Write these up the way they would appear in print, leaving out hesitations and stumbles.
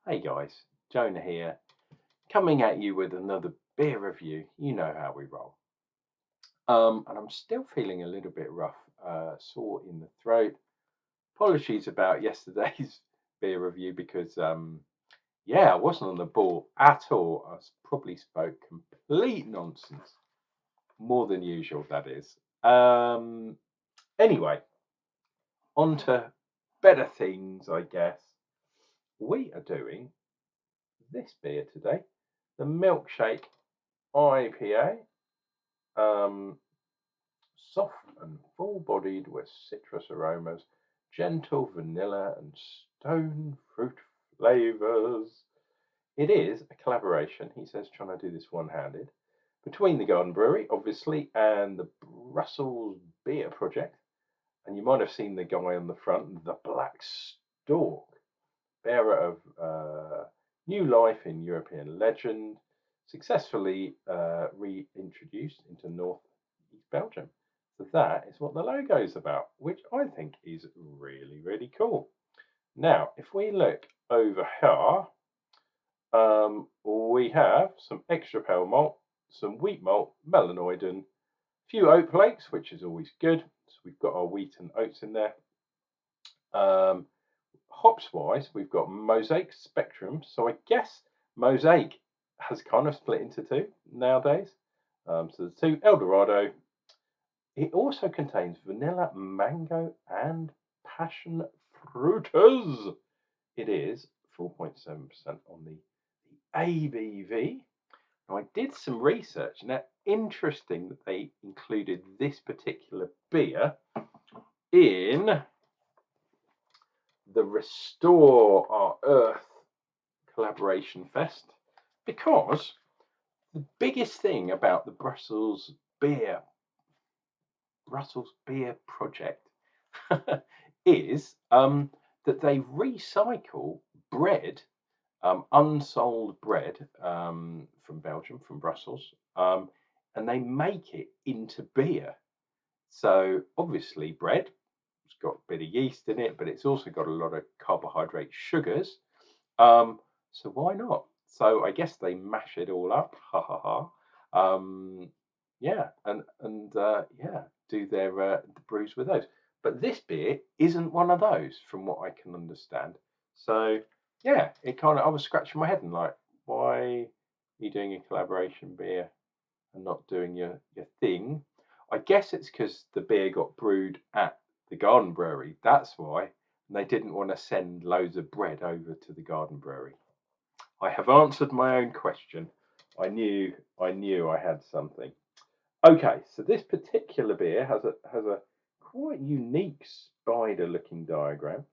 Hey guys, Jonah here, coming at you with another beer review. You know how we roll. And I'm still feeling a little bit rough, sore in the throat. Apologies about yesterday's beer review because, I wasn't on the ball at all. I probably spoke complete nonsense, more than usual, that is. Anyway, on to better things, I guess. We are doing this beer today, the Milkshake IPA. Soft and full-bodied with citrus aromas, gentle vanilla and stone fruit flavors. It is a collaboration, he says, trying to do this one-handed, between the Garden Brewery, obviously, and the Brussels Beer Project. And you might have seen the guy on the front, the Black Stork, bearer of new life in European legend, successfully reintroduced into northeast Belgium. So that is what the logo is about, which I think is really, really cool. Now, if we look over here, we have some extra pale malt, some wheat malt, melanoidin, a few oat flakes, which is always good. So we've got our wheat and oats in there. Hops wise, we've got Mosaic Spectrum. So I guess Mosaic has kind of split into two nowadays. So the two Eldorado. It also contains vanilla, mango, and passion fruitas. It is 4.7% on the ABV. Now, I did some research. Now, interesting that they included this particular beer in the Restore Our Earth Collaboration Fest, because the biggest thing about the Brussels Beer Project is that they recycle bread, unsold bread from Belgium, from Brussels, and they make it into beer. So obviously bread, it's got a bit of yeast in it, but it's also got a lot of carbohydrate sugars. So why not? So I guess they mash it all up. Ha ha ha. And do their the brews with those. But this beer isn't one of those, from what I can understand. So yeah, it kind of, I was scratching my head and like, why are you doing a collaboration beer and not doing your thing? I guess it's because the beer got brewed at the Garden Brewery. That's why. And they didn't want to send loads of bread over to the Garden Brewery. I have answered my own question. I knew I had something. Okay, so this particular beer has a quite unique spider-looking diagram.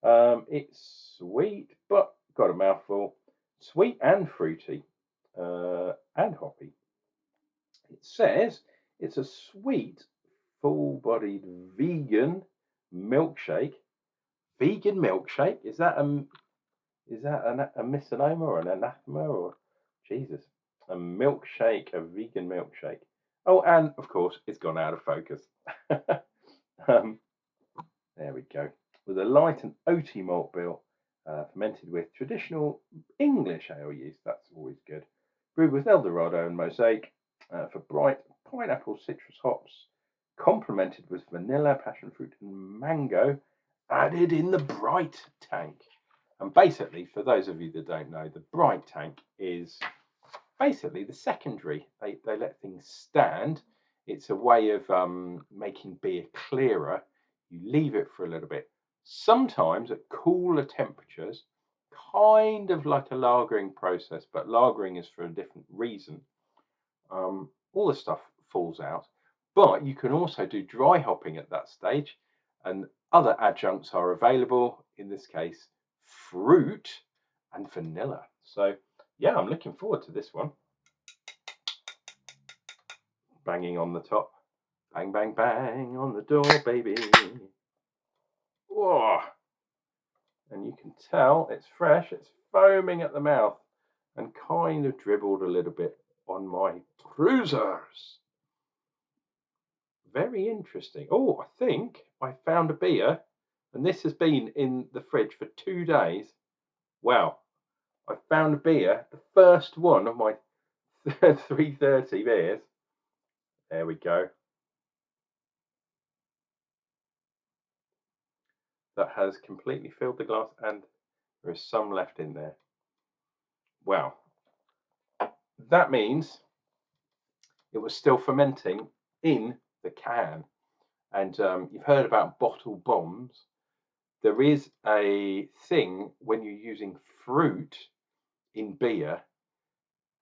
It's sweet, but got a mouthful. Sweet and fruity, and hoppy. It says it's a sweet, full-bodied vegan milkshake. Vegan milkshake? Is that a misnomer or an anathema or Jesus? A milkshake, a vegan milkshake. Oh, and of course, it's gone out of focus. There we go. With a light and oaty malt bill, fermented with traditional English ale yeast. That's always good. Brewed with Eldorado and Mosaic for bright pineapple citrus hops, complemented with vanilla, passion fruit, and mango, added in the bright tank. And basically, for those of you that don't know, the bright tank is basically the secondary. They let things stand. It's a way of making beer clearer. You leave it for a little bit. Sometimes at cooler temperatures, kind of like a lagering process, but lagering is for a different reason. All the stuff falls out. But you can also do dry hopping at that stage, and other adjuncts are available, in this case, fruit and vanilla. So yeah, I'm looking forward to this one. Banging on the top. Bang, bang, bang on the door, baby. Whoa. And you can tell it's fresh, it's foaming at the mouth and kind of dribbled a little bit on my trousers. Very interesting. Oh, I think I found a beer, and this has been in the fridge for 2 days. Wow. I found a beer, the first one of my 330 beers. There we go. That has completely filled the glass, and there is some left in there. Wow. That means it was still fermenting in the can. And you've heard about bottle bombs. There is a thing when you're using fruit in beer,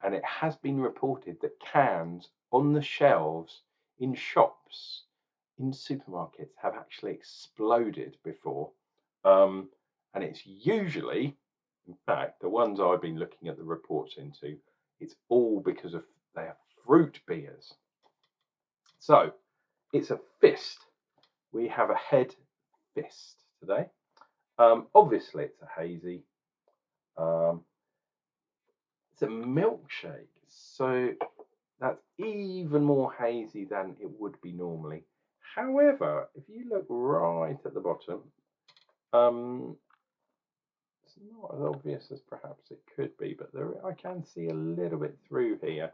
and it has been reported that cans on the shelves in shops, in supermarkets, have actually exploded before. And it's usually, in fact, the ones I've been looking at the reports into, it's all because of their fruit beers. So it's a fist. We have a head fist today. Obviously, it's a hazy. It's a milkshake, so that's even more hazy than it would be normally. However, if you look right at the bottom, it's not as obvious as perhaps it could be, but I can see a little bit through here,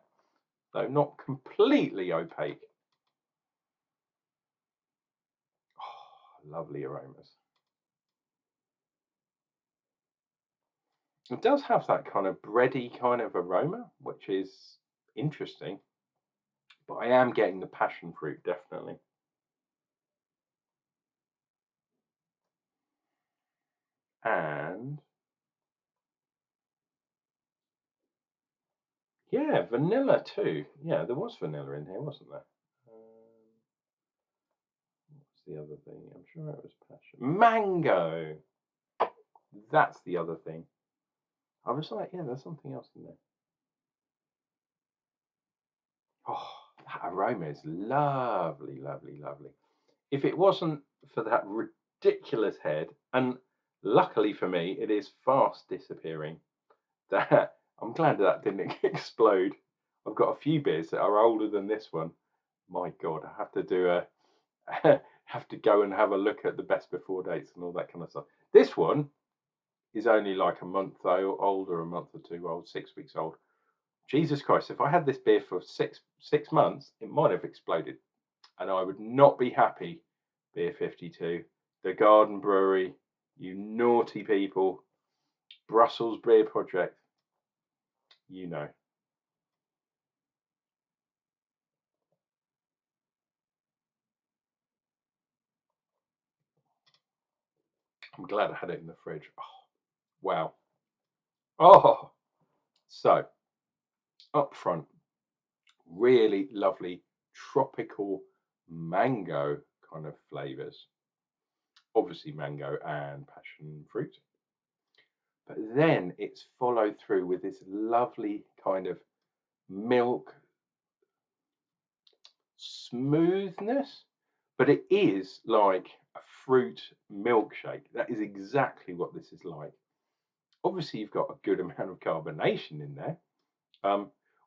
though not completely opaque. Oh, lovely aromas. It does have that kind of bready kind of aroma, which is interesting, but I am getting the passion fruit, definitely. And yeah, vanilla too. Yeah, there was vanilla in here, wasn't there? What's the other thing? I'm sure it was passion. Mango! That's the other thing. I was like, yeah, there's something else in there. Oh, that aroma is lovely, lovely, lovely. If it wasn't for that ridiculous head, and luckily for me, it is fast disappearing, that I'm glad that didn't explode. I've got a few beers that are older than this one. My God, I have to do a have to go and have a look at the best before dates and all that kind of stuff. This one is only like a month old, or a month or two old, 6 weeks old. Jesus Christ, if I had this beer for six months, it might have exploded. And I would not be happy, Beer 52, the Garden Brewery, you naughty people, Brussels Beer Project, you know. I'm glad I had it in the fridge. Oh, wow. Oh, so up front, really lovely tropical mango kind of flavors. Obviously, mango and passion fruit. But then it's followed through with this lovely kind of milk smoothness, but it is like a fruit milkshake. That is exactly what this is like. Obviously, you've got a good amount of carbonation in there.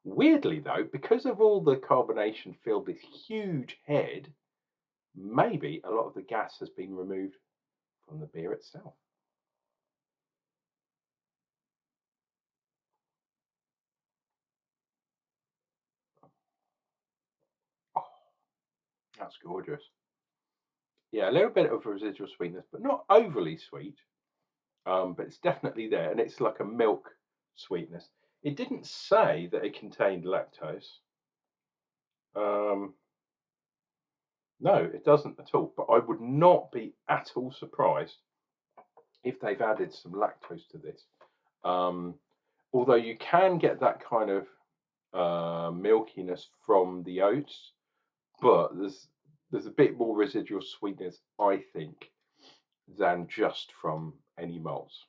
Weirdly, though, because of all the carbonation filled this huge head, maybe a lot of the gas has been removed from the beer itself. Oh, that's gorgeous. Yeah, a little bit of residual sweetness, but not overly sweet. But it's definitely there, and it's like a milk sweetness. It didn't say that it contained lactose. Um, no, it doesn't at all. But I would not be at all surprised if they've added some lactose to this. Um, Although you can get that kind of milkiness from the oats, but there's a bit more residual sweetness, I think, than just from any malts.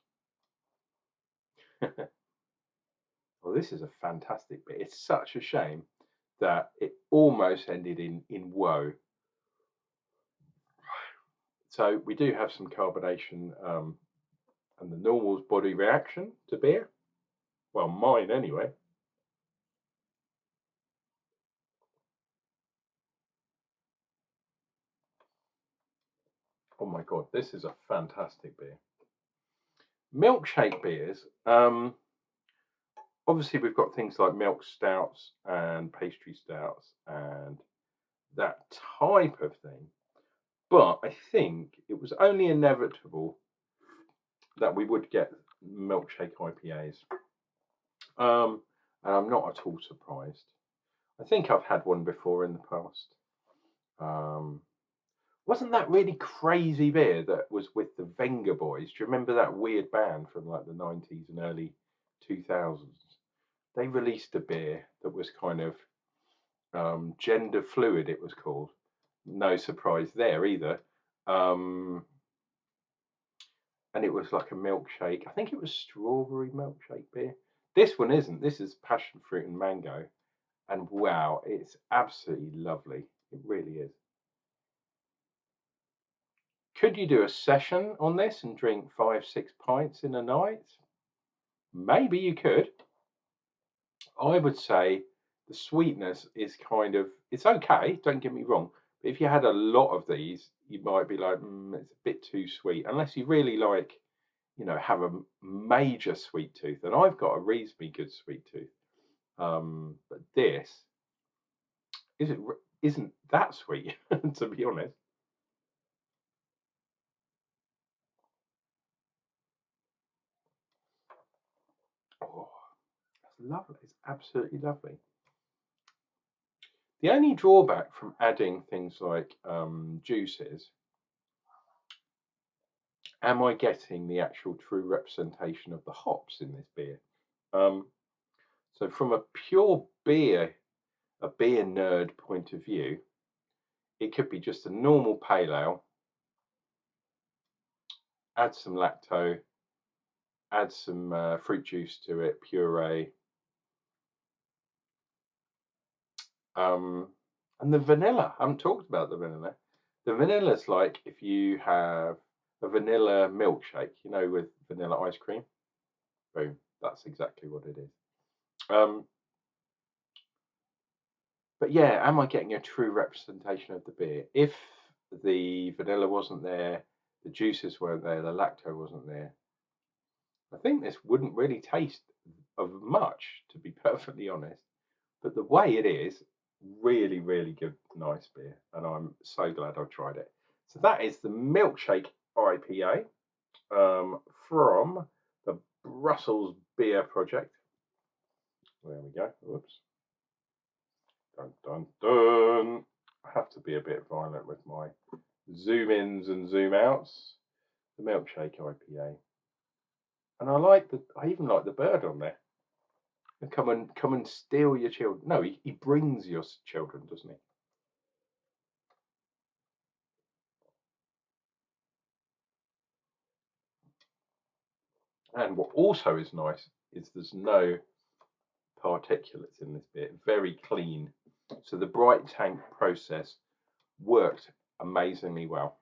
Well, this is a fantastic bit. It's such a shame that it almost ended in woe. So we do have some carbonation and the normal body reaction to beer. Well, mine anyway. Oh my God, this is a fantastic beer. Milkshake beers. Obviously, we've got things like milk stouts and pastry stouts and that type of thing. But I think it was only inevitable that we would get milkshake IPAs. And I'm not at all surprised. I think I've had one before in the past. Wasn't that really crazy beer that was with the Venga Boys? Do you remember that weird band from like the 90s and early 2000s? They released a beer that was kind of gender fluid, it was called. No surprise there either. And it was like a milkshake. I think it was strawberry milkshake beer. This one isn't. This is passion fruit and mango. And wow, it's absolutely lovely. It really is. Could you do a session on this and drink 5-6 pints in a night? Maybe you could. I would say the sweetness is kind of, it's okay, don't get me wrong. But if you had a lot of these, you might be like, it's a bit too sweet. Unless you really like, have a major sweet tooth. And I've got a reasonably good sweet tooth. But this isn't that sweet, to be honest. Oh, it's lovely. It's absolutely lovely. The only drawback from adding things like juices, am I getting the actual true representation of the hops in this beer? So from a pure beer, a beer nerd point of view, it could be just a normal pale ale, add some lacto, add some fruit juice to it, puree, and the vanilla. I haven't talked about the vanilla. The vanilla is like if you have a vanilla milkshake, with vanilla ice cream. Boom, that's exactly what it is. But yeah, am I getting a true representation of the beer? If the vanilla wasn't there, the juices weren't there, the lacto wasn't there, I think this wouldn't really taste of much, to be perfectly honest. But the way it is, really, really good, nice beer. And I'm so glad I tried it. So that is the Milkshake IPA from the Brussels Beer Project. There we go. Whoops. Dun, dun, dun. I have to be a bit violent with my zoom ins and zoom outs. The Milkshake IPA. And I even like the bird on there. And come and steal your children. No, he brings your children, doesn't he? And what also is nice is there's no particulates in this beer. Very clean. So the bright tank process worked amazingly well.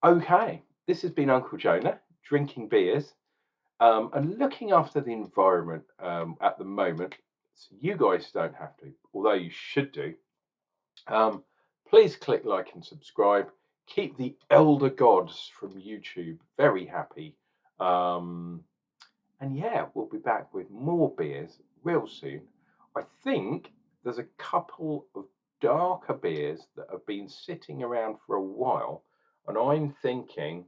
Okay, this has been Uncle Jonah drinking beers and looking after the environment at the moment. So you guys don't have to, although you should do. Please click like and subscribe. Keep the elder gods from YouTube very happy. And yeah, we'll be back with more beers real soon. I think there's a couple of darker beers that have been sitting around for a while, and I'm thinking,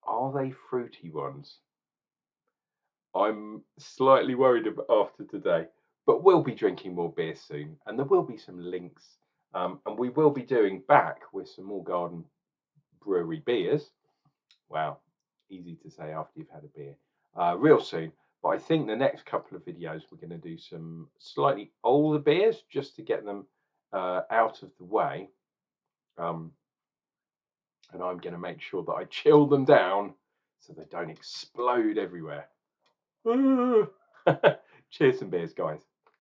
are they fruity ones? I'm slightly worried after today, but we'll be drinking more beer soon, and there will be some links, and we will be doing back with some more garden brewery beers. Wow, easy to say after you've had a beer. Real soon. But I think the next couple of videos we're going to do some slightly older beers just to get them out of the way. And I'm going to make sure that I chill them down so they don't explode everywhere. Cheers and beers, guys.